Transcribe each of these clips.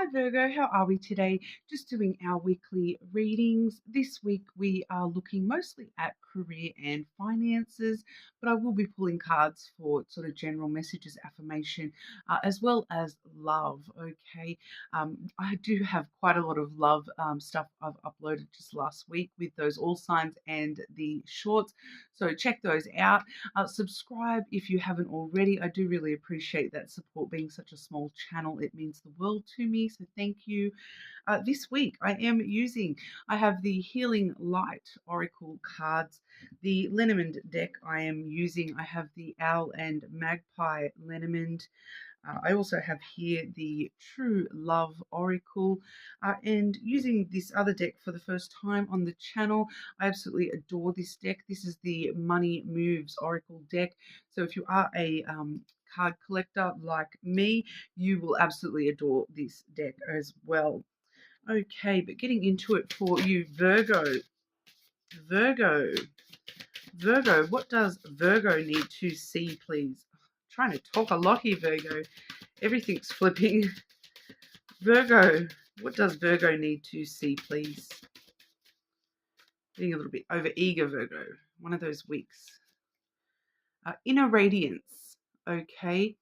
Hi Virgo, how are we today? Just doing our weekly readings. This week we are looking mostly at career and finances, but I will be pulling cards for sort of general messages, affirmation, as well as love. Okay, I do have quite a lot of love stuff I've uploaded just last week with those all signs and the shorts, so check those out. Subscribe if you haven't already. I do really appreciate that support. Being such a small channel, it means the world to me, so thank you. This week I have the Healing Light Oracle cards, the Lenormand deck I have the Owl and Magpie Lenormand. I also have here the True Love Oracle, and using this other deck for the first time on the channel. I absolutely adore this deck. This is the Money Moves Oracle deck. So if you are a card collector like me, you will absolutely adore this deck as well. Okay, but getting into it for you, Virgo. Virgo. Virgo, what does Virgo need to see, please? Trying to talk a lot here, Virgo. Everything's flipping. Virgo, what does Virgo need to see, please? Being a little bit over eager, Virgo. One of those weeks. Inner radiance. Okay.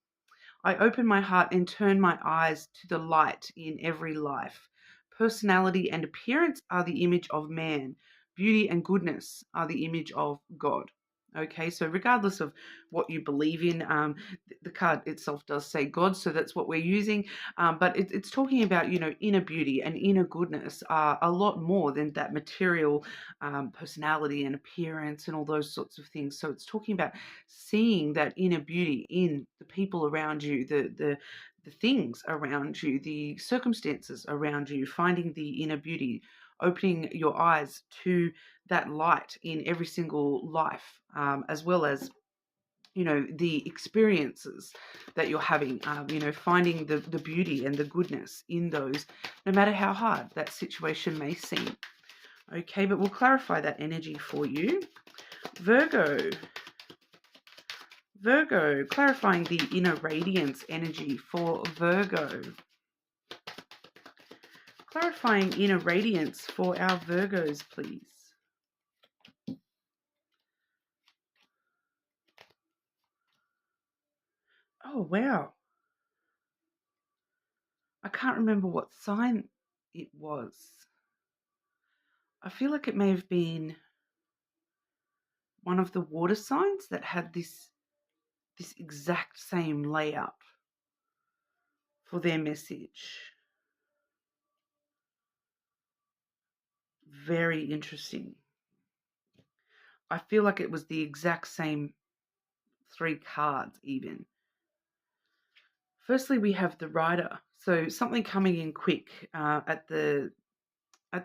I open my heart and turn my eyes to the light in every life. Personality and appearance are the image of man. Beauty and goodness are the image of God. Okay, so regardless of what you believe in, the card itself does say God, so that's what we're using. But it's talking about, inner beauty and inner goodness are a lot more than that material personality and appearance and all those sorts of things. So it's talking about seeing that inner beauty in the people around you, the things around you, the circumstances around you, finding the inner beauty, opening your eyes to that light in every single life, as well as the experiences that you're having, finding the beauty and the goodness in those, no matter how hard that situation may seem. Okay, but we'll clarify that energy for you. Virgo, clarifying the inner radiance energy for Virgo. Clarifying inner radiance for our Virgos, please. Oh, wow. I can't remember what sign it was. I feel like it may have been one of the water signs that had this exact same layout for their message. Very interesting. I feel like it was the exact same 3 cards even. Firstly, we have the Rider. So something coming in quick at the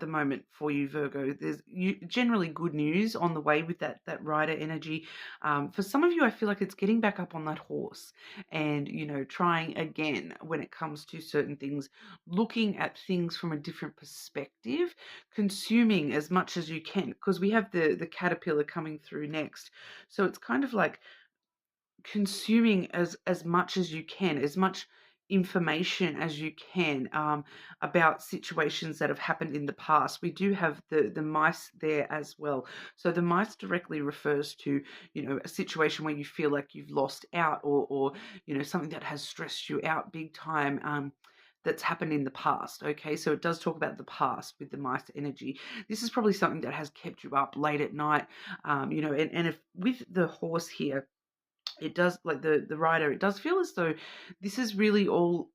moment for you, Virgo. There's generally good news on the way with that rider energy. For some of you, I feel like it's getting back up on that horse and, trying again when it comes to certain things, looking at things from a different perspective, consuming as much as you can, because we have the caterpillar coming through next. So it's kind of like consuming as much as you can, as much information as you can, about situations that have happened in the past. We do have the mice there as well. So the mice directly refers to, a situation where you feel like you've lost out, or something that has stressed you out big time. That's happened in the past. Okay, so it does talk about the past with the mice energy. This is probably something that has kept you up late at night, and if with the horse here, it does, like the writer, it does feel as though this is really all,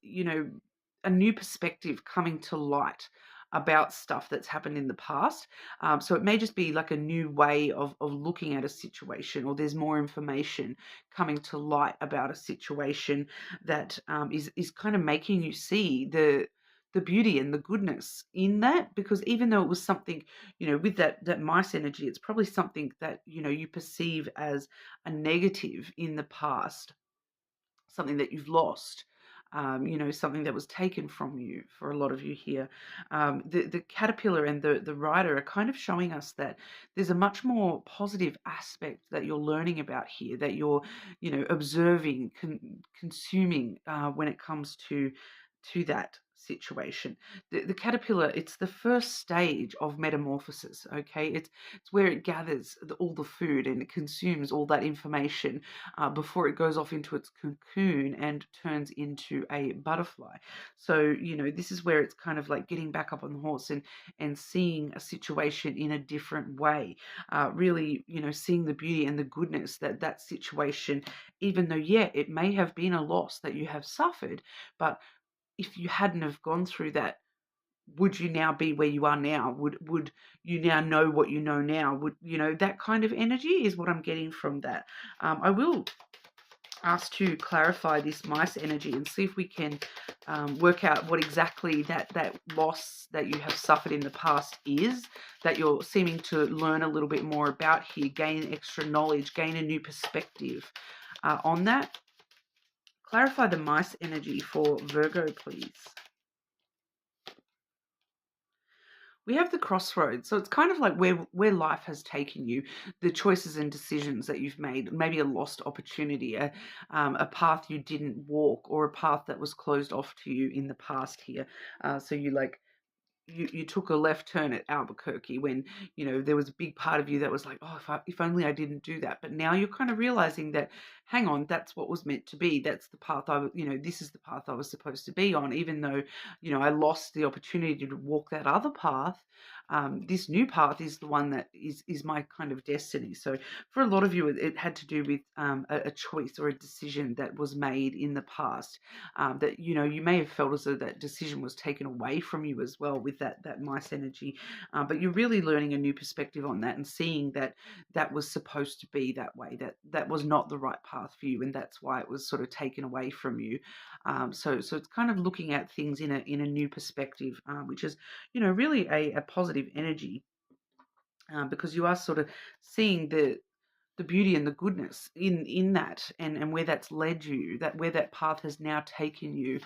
a new perspective coming to light about stuff that's happened in the past. So it may just be like a new way of looking at a situation, or there's more information coming to light about a situation that is kind of making you see the beauty and the goodness in that. Because even though it was something, with that mice energy, it's probably something that, you perceive as a negative in the past, something that you've lost, something that was taken from you for a lot of you here. The caterpillar and the rider are kind of showing us that there's a much more positive aspect that you're learning about here, that you're, observing, consuming when it comes to that situation. The caterpillar, it's the first stage of metamorphosis, okay? It's where it gathers all the food and it consumes all that information before it goes off into its cocoon and turns into a butterfly. So, this is where it's kind of like getting back up on the horse and seeing a situation in a different way. Really, seeing the beauty and the goodness that situation, even though, yeah, it may have been a loss that you have suffered, but if you hadn't have gone through that, would you now be where you are now? Would you now know what you know now? Would that kind of energy is what I'm getting from that. I will ask to clarify this mice energy and see if we can work out what exactly that loss that you have suffered in the past is, that you're seeming to learn a little bit more about here, gain extra knowledge, gain a new perspective on that. Clarify the mice energy for Virgo, please. We have the crossroads. So it's kind of like where life has taken you, the choices and decisions that you've made, maybe a lost opportunity, a path you didn't walk, or a path that was closed off to you in the past here. So you took a left turn at Albuquerque when, there was a big part of you that was like, oh, if only I didn't do that. But now you're kind of realizing that, hang on, that's what was meant to be. That's the path this is the path I was supposed to be on, even though, I lost the opportunity to walk that other path. This new path is the one that is my kind of destiny. So for a lot of you, it had to do with a choice or a decision that was made in the past, that, you may have felt as though that decision was taken away from you as well with that mice energy. But you're really learning a new perspective on that and seeing that was supposed to be that way, that was not the right path for you, and that's why it was sort of taken away from you. So it's kind of looking at things in a new perspective, which is, really a positive energy, because you are sort of seeing the beauty and the goodness in that, and where that's led you, that where that path has now taken you.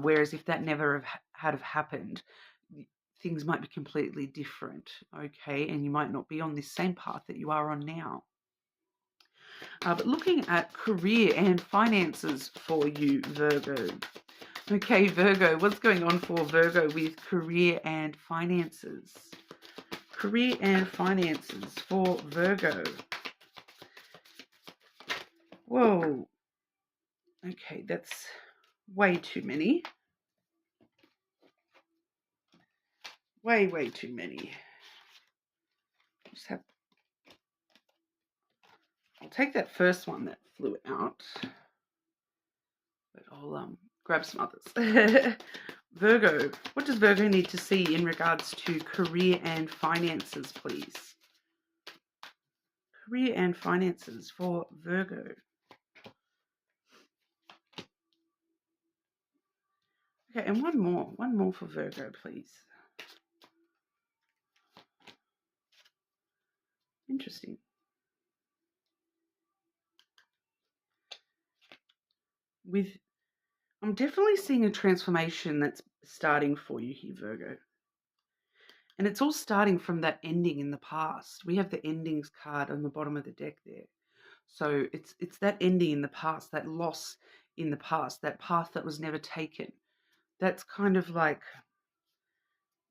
Whereas if that never had have happened, things might be completely different, okay? And you might not be on this same path that you are on now. But looking at career and finances for you, Virgo. Okay, Virgo, what's going on for Virgo with career and finances? Career and finances for Virgo. Whoa. Okay, that's way too many. Way too many. I'll take that first one that flew out, but I'll grab some others. Virgo, what does Virgo need to see in regards to career and finances, please? Career and finances for Virgo. Okay, and one more for Virgo, please. Interesting. I'm definitely seeing a transformation that's starting for you here, Virgo. And it's all starting from that ending in the past. We have the endings card on the bottom of the deck there. So it's that ending in the past, that loss in the past, that path that was never taken. That's kind of like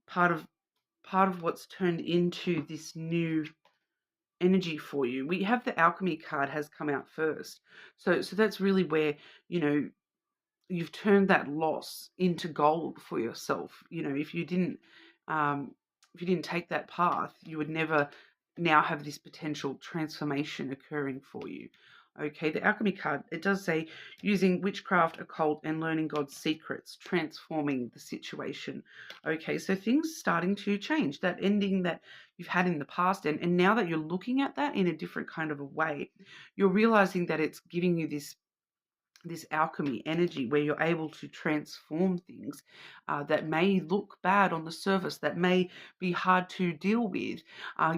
part of what's turned into this new energy for you. We have the alchemy card has come out first. So that's really where, you've turned that loss into gold for yourself. If you didn't take that path, you would never now have this potential transformation occurring for you. Okay, the alchemy card, it does say using witchcraft, occult, and learning God's secrets, transforming the situation. Okay, so things starting to change. That ending that you've had in the past, and now that you're looking at that in a different kind of a way, you're realizing that it's giving you this alchemy energy where you're able to transform things that may look bad on the surface, that may be hard to deal with.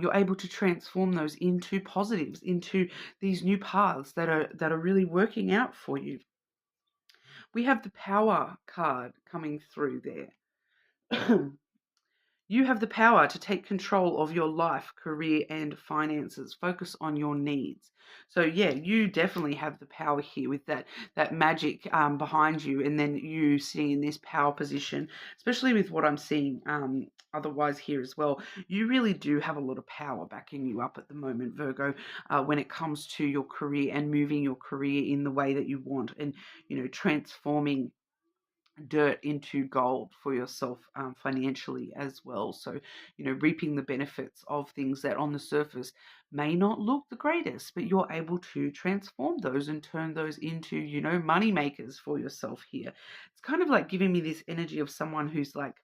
You're able to transform those into positives, into these new paths that are really working out for you. We have the power card coming through there. You have the power to take control of your life, career, and finances. Focus on your needs. So yeah, you definitely have the power here with that magic behind you, and then you sitting in this power position, especially with what I'm seeing otherwise here as well. You really do have a lot of power backing you up at the moment, Virgo, when it comes to your career and moving your career in the way that you want, and transforming dirt into gold for yourself financially as well. So, reaping the benefits of things that on the surface may not look the greatest, but you're able to transform those and turn those into, money makers for yourself here. It's kind of like giving me this energy of someone who's like,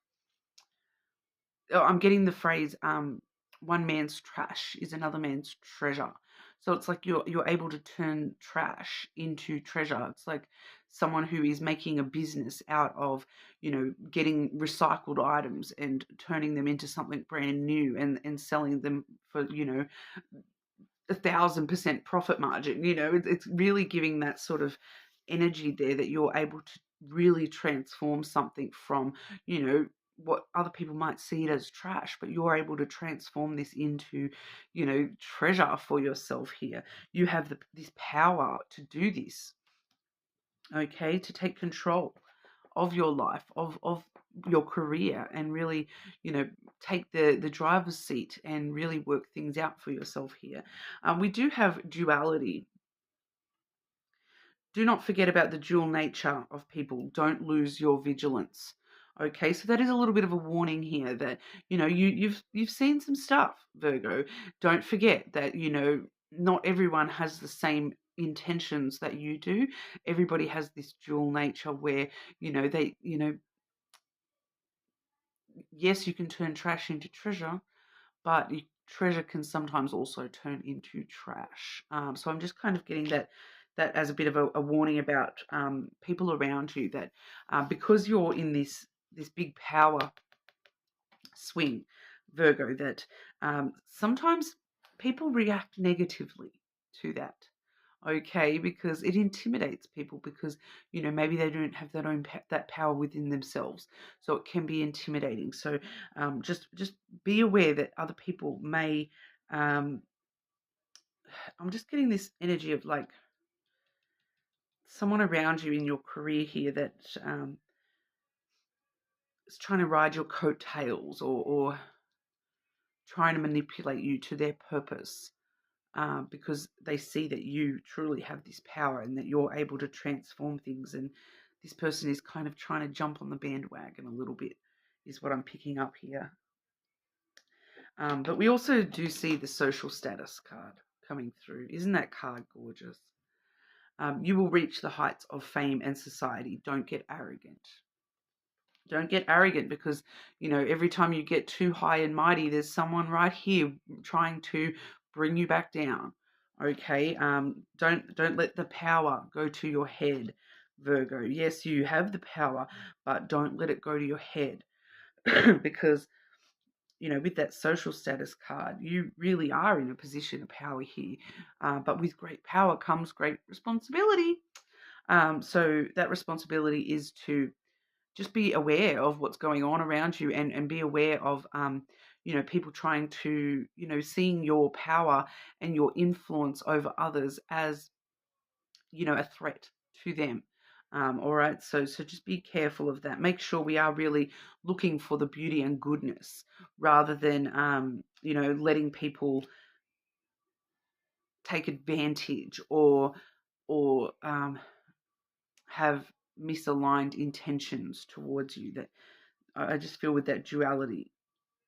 I'm getting the phrase, one man's trash is another man's treasure. So it's like you're able to turn trash into treasure. It's like someone who is making a business out of, getting recycled items and turning them into something brand new, and selling them for, 1,000% profit margin. It's really giving that sort of energy there that you're able to really transform something from, what other people might see it as trash, but you're able to transform this into, treasure for yourself here. You have this power to do this, okay, to take control of your life, of your career, and really, take the driver's seat and really work things out for yourself here. We do have duality. Do not forget about the dual nature of people. Don't lose your vigilance. Okay, so that is a little bit of a warning here that, you've seen some stuff, Virgo. Don't forget that, not everyone has the same intentions that you do. Everybody has this dual nature where, they, yes, you can turn trash into treasure, but treasure can sometimes also turn into trash. So I'm just kind of getting that as a bit of a warning about people around you, that because you're in this big power swing, Virgo, that sometimes people react negatively to that. Okay, because it intimidates people, because maybe they don't have that power within themselves, so it can be intimidating. So just be aware that other people may. I'm just getting this energy of like someone around you in your career here that is trying to ride your coattails, or trying to manipulate you to their purpose, because they see that you truly have this power and that you're able to transform things. And this person is kind of trying to jump on the bandwagon a little bit, is what I'm picking up here. But we also do see the social status card coming through. Isn't that card gorgeous? You will reach the heights of fame and society. Don't get arrogant. Don't get arrogant, because, every time you get too high and mighty, there's someone right here trying to bring you back down. Okay. Don't let the power go to your head, Virgo. Yes, you have the power, but don't let it go to your head, because, with that social status card, you really are in a position of power here. But with great power comes great responsibility. So that responsibility is to just be aware of what's going on around you, and be aware of, people trying to, seeing your power and your influence over others as, a threat to them. All right. So just be careful of that. Make sure we are really looking for the beauty and goodness, rather than, letting people take advantage, or have misaligned intentions towards you. That I just feel with that duality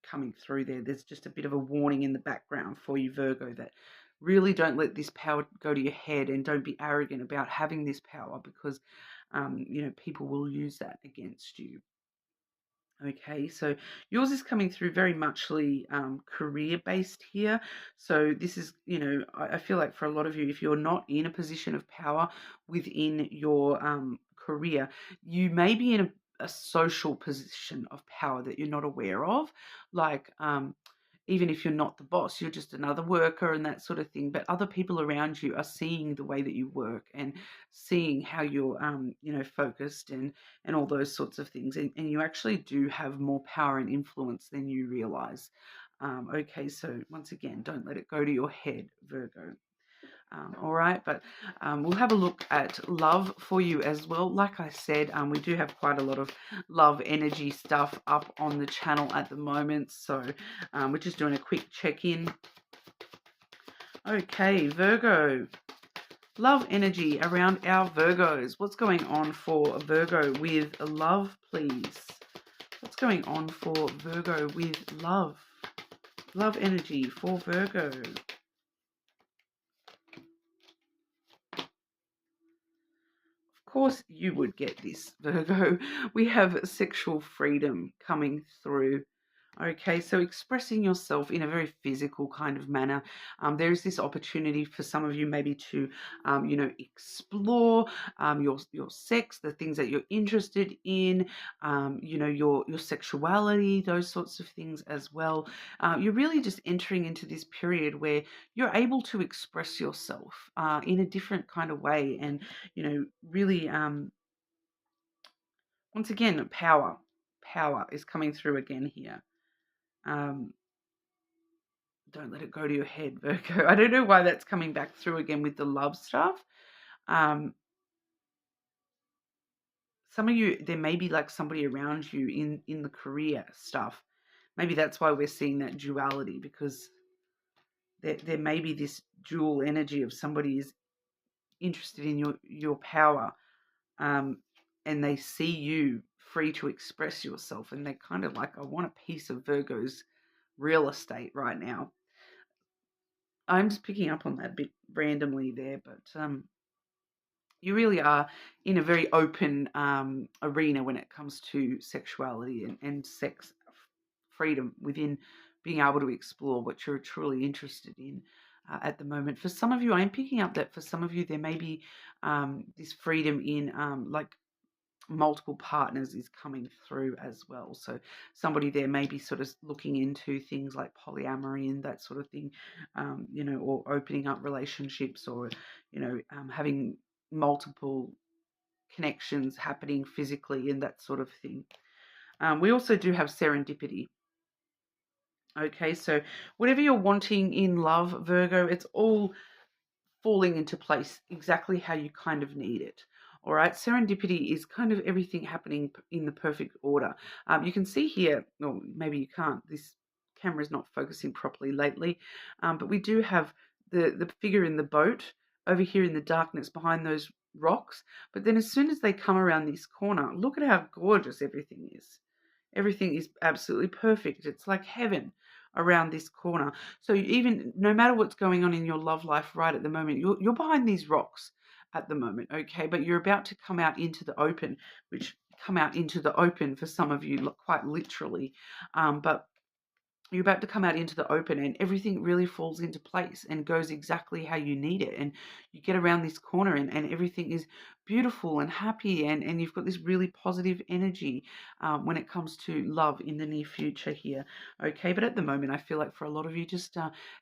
coming through there, there's just a bit of a warning in the background for you, Virgo, that really don't let this power go to your head, and don't be arrogant about having this power, because, people will use that against you. Okay, so yours is coming through very muchly career based here. So this is, I feel like for a lot of you, if you're not in a position of power within your career, you may be in a social position of power that you're not aware of. Like, even if you're not the boss, you're just another worker and that sort of thing. But other people around you are seeing the way that you work and seeing how you're, focused and all those sorts of things. And you actually do have more power and influence than you realize. Okay, so once again, don't let it go to your head, Virgo. All right, but we'll have a look at love for you as well. Like I said, we do have quite a lot of love energy stuff up on the channel at the moment, so we're just doing a quick check-in. Okay, Virgo, love energy around our Virgos. What's going on for Virgo with love, please? What's going on for Virgo with love? Love energy for Virgo. Of course you would get this, Virgo. We have sexual freedom coming through. Okay, so expressing yourself in a very physical kind of manner. There is this opportunity for some of you maybe to, explore your sex, the things that you're interested in, your sexuality, those sorts of things as well. You're really just entering into this period where you're able to express yourself in a different kind of way, and really, once again, power is coming through again here. Don't let it go to your head, Virgo. I don't know why that's coming back through again with the love stuff. Some of you, there may be like somebody around you in the career stuff. Maybe that's why we're seeing that duality, because there may be this dual energy of somebody is interested in your power, and they see you free to express yourself, and they're kind of like, I want a piece of Virgo's real estate right now. I'm just picking up on that a bit randomly there, but you really are in a very open arena when it comes to sexuality and sex freedom within being able to explore what you're truly interested in at the moment. For some of you, I'm picking up that for some of you, there may be this freedom in like multiple partners is coming through as well. So somebody there may be sort of looking into things like polyamory and that sort of thing, or opening up relationships, or, having multiple connections happening physically and that sort of thing. We also do have serendipity. Okay, so whatever you're wanting in love, Virgo, it's all falling into place exactly how you kind of need it. All right, serendipity is kind of everything happening in the perfect order. You can see here, or maybe you can't, this camera is not focusing properly lately, but we do have the figure in the boat over here in the darkness behind those rocks. But then as soon as they come around this corner, look at how gorgeous everything is. Everything is absolutely perfect. It's like heaven around this corner. So even no matter what's going on in your love life right at the moment, you're behind these rocks at the moment, okay? But you're about to come out into the open, which come out into the open for some of you quite literally. But you're about to come out into the open and everything really falls into place and goes exactly how you need it. And you get around this corner and everything is beautiful and happy, and you've got this really positive energy when it comes to love in the near future here. Okay, but at the moment, I feel like for a lot of you, just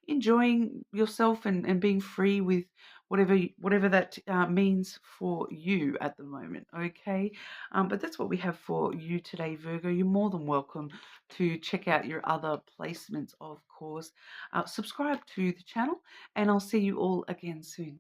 enjoying yourself and being free with whatever that means for you at the moment. Okay, but that's what we have for you today, Virgo. You're more than welcome to check out your other placements, of course. Subscribe to the channel, and I'll see you all again soon.